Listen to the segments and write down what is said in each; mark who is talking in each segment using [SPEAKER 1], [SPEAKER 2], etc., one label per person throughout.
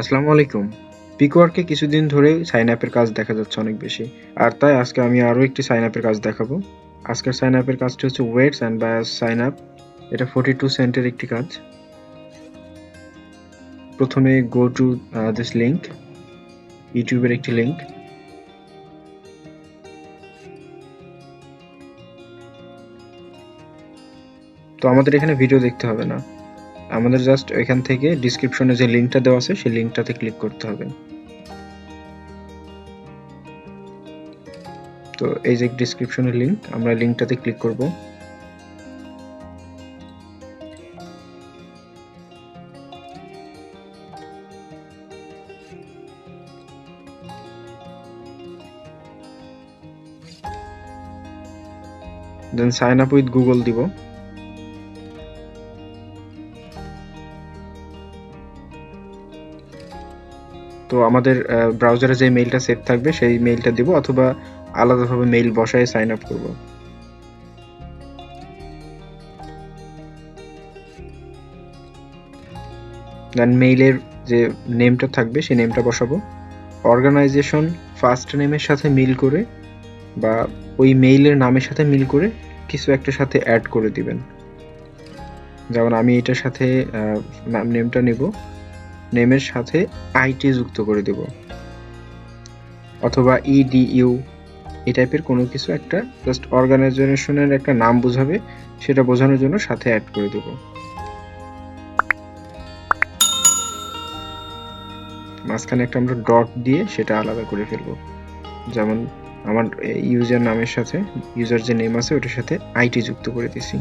[SPEAKER 1] আসসালামু আলাইকুম। পিকওয়ার্কে কিছুদিন ধরেই সাইন আপের কাজ দেখা যাচ্ছে অনেক বেশি। আর তাই আজকে আমি আরো একটি সাইন আপের কাজ দেখাবো। আজকের সাইন আপের কাজটি হচ্ছে weights and bias sign up. এটা 42 সেন্টের একটি কাজ। প্রথমে গো টু দিস লিংক, ইউটিউবের একটি লিংক। তো আমাদের এখানে ভিডিও দেখতে হবে না, আমাদের জাস্ট এখান থেকে ডিসক্রিপশনে যে লিংকটা দেওয়া আছে সেই লিংকটাতে ক্লিক করতে হবে। তো এই যে ডিসক্রিপশনের লিংক, আমরা লিংকটাতে ক্লিক করব। দেন সাইন আপ উইথ গুগল দিব। তো আমাদের ব্রাউজারে যে মেইলটা সেভ থাকবে সেই মেইলটা দিব, অথবা আলাদাভাবে মেইল বসায় সাইন আপ করব। দেন মেইলের যে নেমটা থাকবে সেই নেমটা বসাবো। অর্গানাইজেশন ফার্স্ট নেমের সাথে মিল করে বা ওই মেইলের নামের সাথে মিল করে কিছু একটা সাথে অ্যাড করে দিবেন। যেমন আমি এটার সাথে নেমটা নেব, নেমের সাথে আইটি যুক্ত করে দেব, অথবা ইডিইউ এই টাইপের কোনো কিছু একটা, জাস্ট অর্গানাইজেশনের একটা নাম বোঝাবে সেটা বোঝানোর জন্য সাথে অ্যাড করে দেব। মাঝখানে একটা আমরা ডট দিয়ে সেটা আলাদা করে ফেলবো। যেমন আমার ইউজার নামের সাথে ইউজার যে নেম আছে ওটার সাথে আইটি যুক্ত করে দিছি।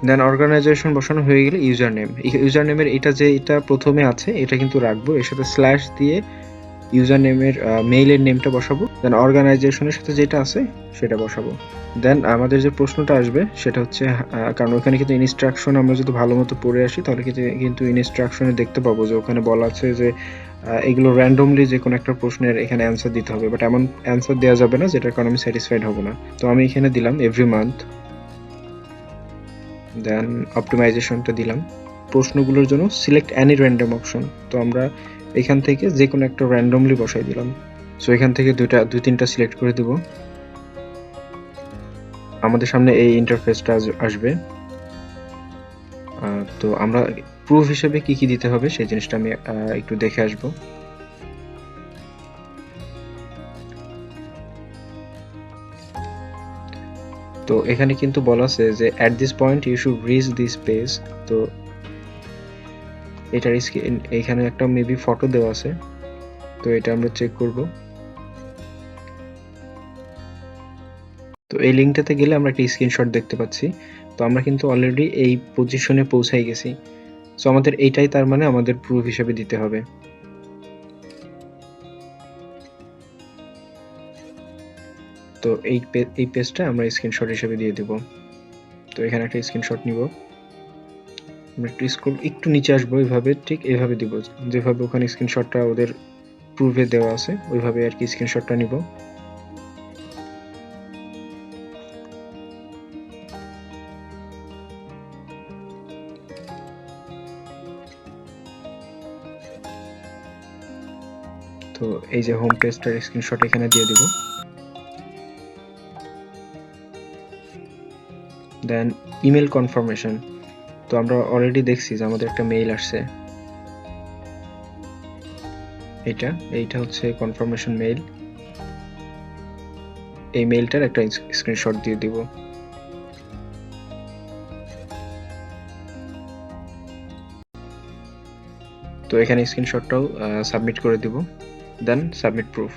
[SPEAKER 1] দেন অর্গানাইজেশন বসানো হয়ে গেলে ইউজার নেম, ইউজার নেমের এটা প্রথমে আছে এটা কিন্তু রাখবো, এর সাথে স্ল্যাশ দিয়ে ইউজার নেমের মেইলের নেমটা বসাবো। দেন অর্গানাইজেশনের সাথে যেটা আছে সেটা বসাবো। দেন আমাদের যে প্রশ্নটা আসবে সেটা হচ্ছে, কারণ ওখানে কিন্তু ইনস্ট্রাকশন আমরা যদি ভালো মতো পড়ে আসি তাহলে কিন্তু ইনস্ট্রাকশনে দেখতে পাবো যে ওখানে বলা আছে যে এগুলো র্যান্ডমলি যে কোনো একটা প্রশ্নের এখানে অ্যান্সার দিতে হবে, বাট এমন অ্যান্সার দেওয়া যাবে না যেটার কারণে আমি স্যাটিসফাইড হব না। তো আমি এখানে দিলাম এভরি মান্থ। দেন অপটিমাইজেশনটা দিলাম। প্রশ্নগুলোর জন্য সিলেক্ট অ্যানি র্যান্ডম অপশন, তো আমরা এখান থেকে যে কোনো একটা র্যান্ডমলি বসাই দিলাম। সো এখান থেকে দুই তিনটা সিলেক্ট করে দেব। আমাদের সামনে এই ইন্টারফেসটা আসবে। তো আমরা প্রুফ হিসেবে কি কি দিতে হবে সেই জিনিসটা আমি একটু দেখে আসব। তো এখানে কিন্তু বলা আছে যে at this point you should reach this page. তো এটার এখানে একটা মেবি ফটো দেওয়া আছে, তো এটা আমরা চেক করব। তো এই লিঙ্কটাতে গেলে আমরা একটা স্ক্রিনশট দেখতে পাচ্ছি। তো আমরা কিন্তু অলরেডি এই পজিশনে পৌঁছাই গেছি। সো আমাদের এইটাই তার মানে আমাদের প্রুফ হিসেবে দিতে হবে। তো এই পেজটা আমরা স্ক্রিনশট হিসেবে দিয়ে দেব। তো এখানে একটা স্ক্রিনশট নিব, আমরা একটু নিচে আসবো, এইভাবে ঠিক এইভাবে দিব, যেভাবে ওখানে স্ক্রিনশটটা ওদের প্রুফে দেওয়া আছে ওইভাবে আর কি স্ক্রিনশটটা নিব। তো এই যে হোম পেজটার স্ক্রিনশট এখানে দিয়ে দিব। দেন ইমেল কনফার্মেশন, তো আমরা অলরেডি দেখছি যে আমাদের একটা মেইল আসছে, এইটা হচ্ছে কনফার্মেশন মেইল। এই মেইলটার একটা স্ক্রিনশট দিয়ে দিব। তো এখানে স্ক্রিনশটটাও সাবমিট করে দিব। দেন সাবমিট প্রুফ।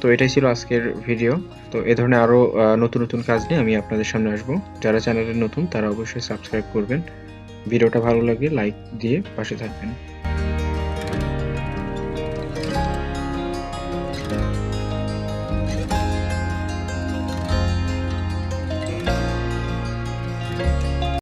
[SPEAKER 1] তো এটাই ছিল আজকের ভিডিও। তো এ ধরনের আরও নতুন নতুন কাজ নিয়ে আমি আপনাদের সামনে আসবো। যারা চ্যানেলে নতুন তারা অবশ্যই সাবস্ক্রাইব করবেন। ভিডিওটা ভালো লাগলে লাইক দিয়ে পাশে থাকবেন।